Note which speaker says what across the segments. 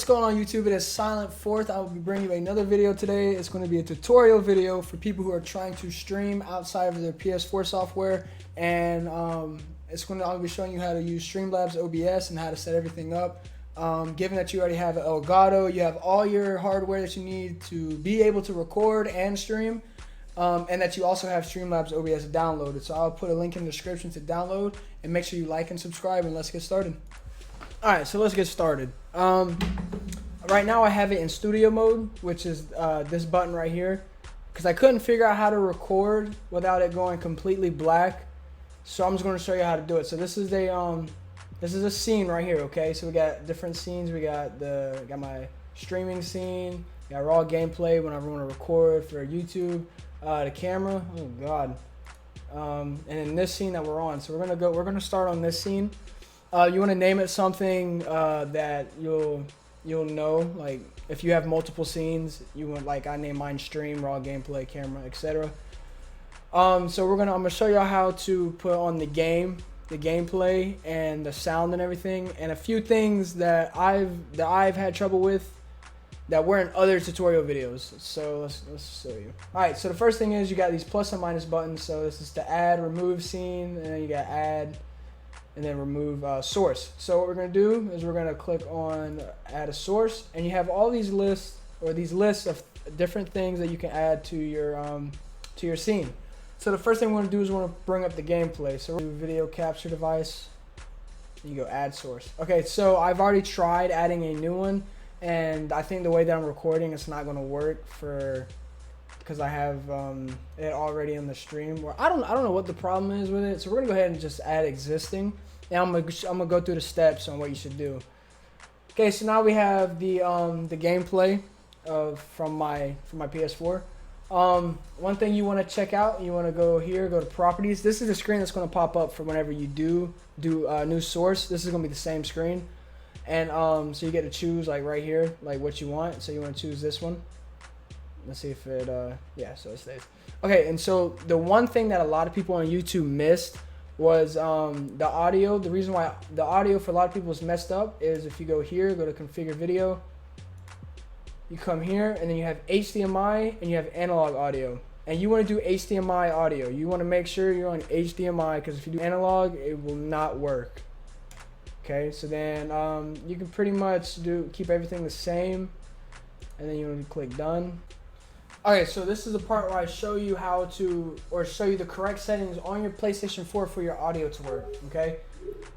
Speaker 1: What's going on YouTube? It is Silent Fourth. I will be bringing you another video today. It's going to be a tutorial video for people who are trying to stream outside of their PS4 software, and I'll be showing you how to use Streamlabs OBS and how to set everything up. Given that you already have Elgato, you have all your hardware that you need to be able to record and stream, and that you also have Streamlabs OBS downloaded. So I'll put a link in the description to download, and make sure you like and subscribe, and let's get started. Alright, so let's get started. Right now I have it in studio mode, which is this button right here, because I couldn't figure out how to record without it going completely black. So I'm just going to show you how to do it. So this is a scene right here, okay? So we got different scenes. We got my streaming scene, we got raw gameplay whenever I want to record for YouTube, the camera, oh god, and then this scene that we're on. So we're gonna start on this scene. You want to name it something that you'll know, like if you have multiple scenes, you want, like I name mine stream, raw gameplay, camera, etc. So I'm gonna show you how to put on the gameplay and the sound and everything, and a few things that I've had trouble with that were in other tutorial videos. So let's show you. All right. So the first thing is you got these plus and minus buttons. So this is to add, remove scene, and then you got add, and then remove source. So what we're going to do is we're going to click on add a source, and you have all these lists of different things that you can add to your scene. So the first thing we want to do is we want to bring up the gameplay. So we're going to do video capture device, you go add source. Okay, so I've already tried adding a new one, and I think the way that I'm recording, it's not going to work because I have it already on the stream. Where I don't know what the problem is with it. So we're gonna go ahead and just add existing, and I'm gonna go through the steps on what you should do. Okay, so now we have the gameplay from my PS4. One thing you want to check out, you want to go here, go to properties. This is the screen that's going to pop up for whenever you do new source. This is going to be the same screen, and so you get to choose, like right here, like what you want. So you want to choose this one. Let's see if it, yeah, so it stays. Okay, and so the one thing that a lot of people on YouTube missed was the audio. The reason why the audio for a lot of people is messed up is if you go here, go to configure video, you come here, and then you have HDMI and you have analog audio. And you want to do HDMI audio. You want to make sure you're on HDMI, because if you do analog, it will not work. Okay, so then you can pretty much keep everything the same, and then you want to click done. Okay, so this is the part where I show you show you the correct settings on your PlayStation 4 for your audio to work, okay?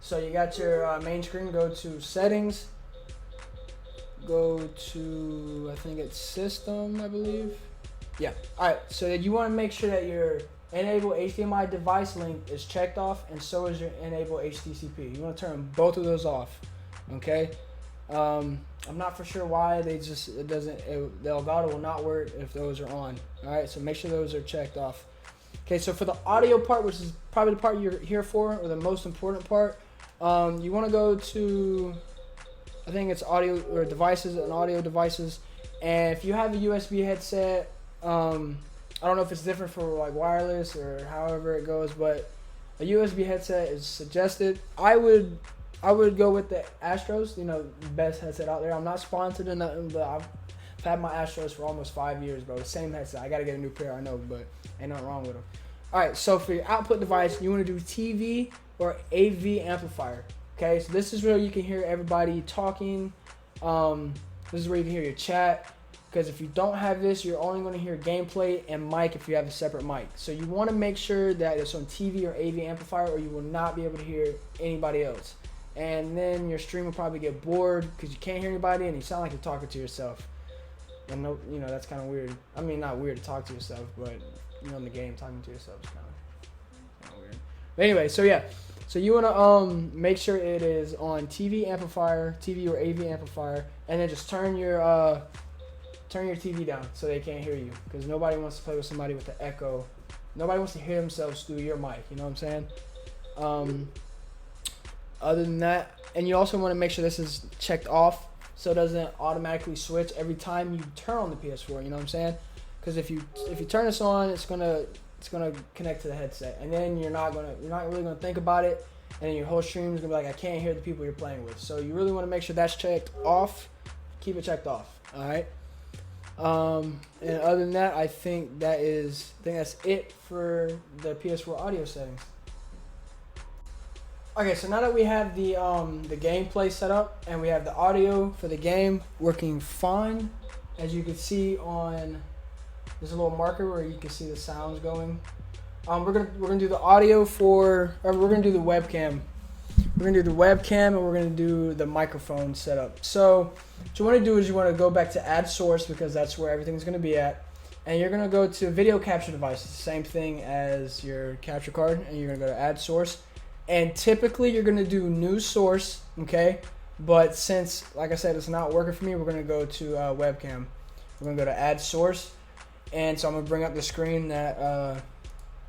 Speaker 1: So you got your main screen, go to settings, go to, I think it's system, I believe. Yeah, alright, so you want to make sure that your enable HDMI device link is checked off, and so is your enable HDCP. You want to turn both of those off, okay? I'm not for sure why the Elgato will not work if those are on. Alright, so make sure those are checked off. Okay, so for the audio part, which is probably the part you're here for, or the most important part, you want to go to, I think it's audio or devices and audio devices, and if you have a USB headset, I don't know if it's different for like wireless or however it goes, but a USB headset is suggested. I would go with the Astros, the best headset out there. I'm not sponsored or nothing, but I've had my Astros for almost 5 years, bro. The same headset. I got to get a new pair, I know, but ain't nothing wrong with them. All right, so for your output device, you want to do TV or AV amplifier. Okay, so this is where you can hear everybody talking. This is where you can hear your chat, because if you don't have this, you're only going to hear gameplay and mic if you have a separate mic. So you want to make sure that it's on TV or AV amplifier, or you will not be able to hear anybody else. And then your stream will probably get bored because you can't hear anybody and you sound like you're talking to yourself. And that's kind of weird. I mean, not weird to talk to yourself, but in the game, talking to yourself is kind of weird. But anyway, so yeah, so you want to make sure it is on TV amplifier, TV or AV amplifier, and then just turn your TV down so they can't hear you, because nobody wants to play with somebody with the echo. Nobody wants to hear themselves through your mic. You know what I'm saying? Other than that, and you also want to make sure this is checked off so it doesn't automatically switch every time you turn on the PS4. You know what I'm saying? Because if you turn this on, it's gonna connect to the headset, and then you're not really gonna think about it, and then your whole stream is gonna be like, I can't hear the people you're playing with. So you really want to make sure that's checked off. keep it checked off. All right. And other than that, I think that's it for the PS4 audio settings. Okay, so now that we have the gameplay set up and we have the audio for the game working fine, as you can see on there's a little marker where you can see the sounds going. We're gonna do the audio we're gonna do the webcam. We're gonna do the webcam and we're gonna do the microphone setup. So what you want to do is you want to go back to add source because that's where everything's gonna be at, and you're gonna go to video capture device. It's the same thing as your capture card, and you're gonna go to add source. And typically you're gonna do new source, okay? But since, like I said, it's not working for me, we're gonna go to webcam. We're gonna go to add source, and so I'm gonna bring up the screen that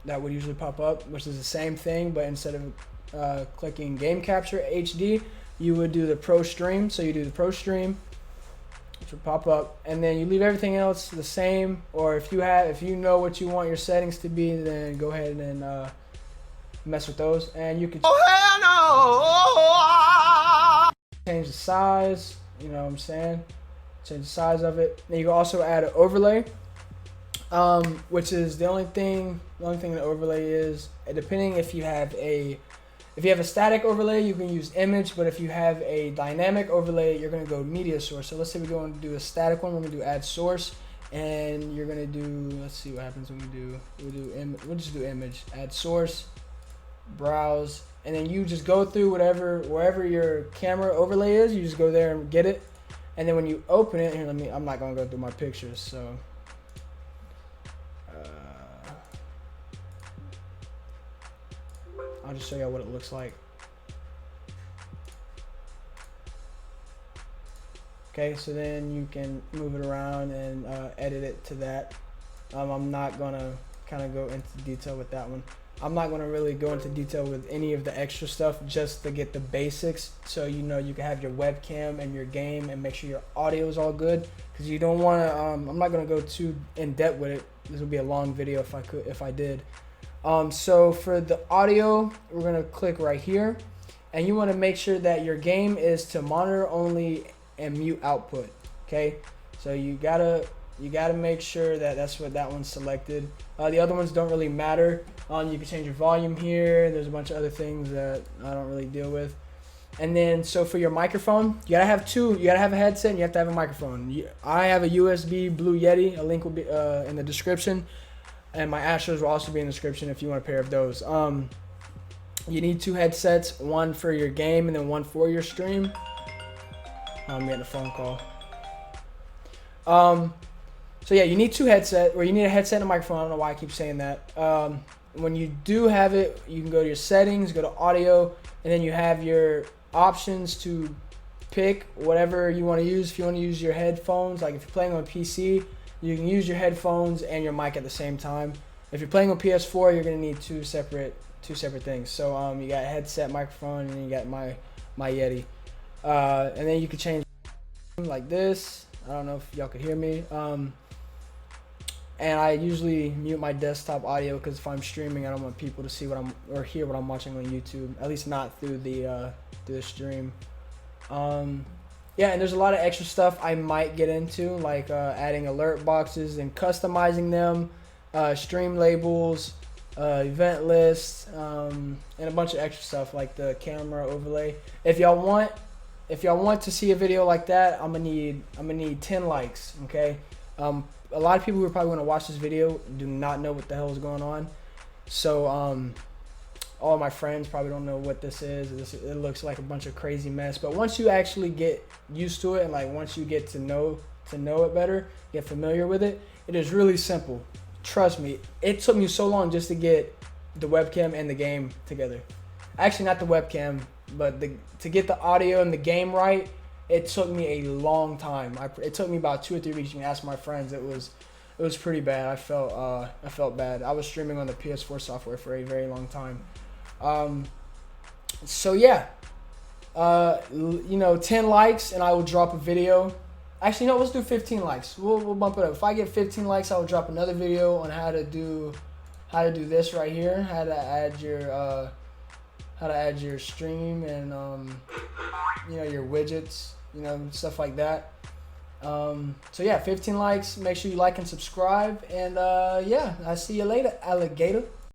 Speaker 1: would usually pop up, which is the same thing, but instead of clicking game capture HD, you would do the pro stream. So you do the pro stream, which will pop up, and then you leave everything else the same. Or if you know what you want your settings to be, then go ahead and mess with those, and you can change the size. You know what I'm saying? Change the size of it. Then you can also add an overlay, which is the only thing the overlay is, depending if you have a static overlay, you can use image, but if you have a dynamic overlay, you're going to go media source. So let's say we're going to do a static one, we're going to do add source, and you're going to do, let's see what happens when we'll just do image, add source, browse, and then you just go through wherever your camera overlay is, you just go there and get it. And then when you open it, here, I'm not going to go through my pictures, so I'll just show you what it looks like. Okay, so then you can move it around and edit it to that. I'm not gonna kind of go into detail with that one. I'm not gonna really go into detail with any of the extra stuff, just to get the basics, so you know you can have your webcam and your game and make sure your audio is all good. Because you don't want to. I'm not gonna go too in depth with it. This would be a long video if I did. So for the audio, we're gonna click right here, and you want to make sure that your game is to monitor only and mute output. Okay, so you gotta make sure that that's what that one's selected. The other ones don't really matter. You can change your volume here. There's a bunch of other things that I don't really deal with. And then so for your microphone, you gotta have two. You gotta have a headset and you have to have a microphone. I have a USB Blue Yeti. A link will be in the description. And my Astros will also be in the description if you want a pair of those. You need two headsets, one for your game and then one for your stream. I'm getting a phone call. So yeah, you need two headsets, or you need a headset and a microphone. I don't know why I keep saying that. When you do have it, you can go to your settings, go to audio, and then you have your options to pick whatever you want to use. If you want to use your headphones, like if you're playing on PC, you can use your headphones and your mic at the same time. If you're playing on PS4, you're gonna need two separate things. So you got a headset, microphone, and then you got my Yeti. And then you can change like this. I don't know if y'all could hear me. And I usually mute my desktop audio because if I'm streaming, I don't want people to see hear what I'm watching on YouTube. At least not through the stream. Yeah, and there's a lot of extra stuff I might get into, like adding alert boxes and customizing them, stream labels, event lists, and a bunch of extra stuff like the camera overlay. If y'all want to see a video like that, I'm gonna need 10 likes. Okay. A lot of people who are probably going to watch this video do not know what the hell is going on. So all of my friends probably don't know what this is. It looks like a bunch of crazy mess. But once you actually get used to it, and like once you get to know it better, get familiar with it, it is really simple. Trust me, it took me so long just to get the webcam and the game together. Actually, not the webcam, but to get the audio and the game right. It took me a long time. It took me about 2 or 3 weeks. You can ask my friends. It was pretty bad. I felt bad. I was streaming on the PS4 software for a very long time. So yeah, 10 likes and I will drop a video. Actually, no, let's do 15 likes. We'll bump it up. If I get 15 likes, I will drop another video on how to do this right here. How to add your stream and your widgets. Stuff like that. So yeah, 15 likes. Make sure you like and subscribe. And yeah, I see you later, alligator.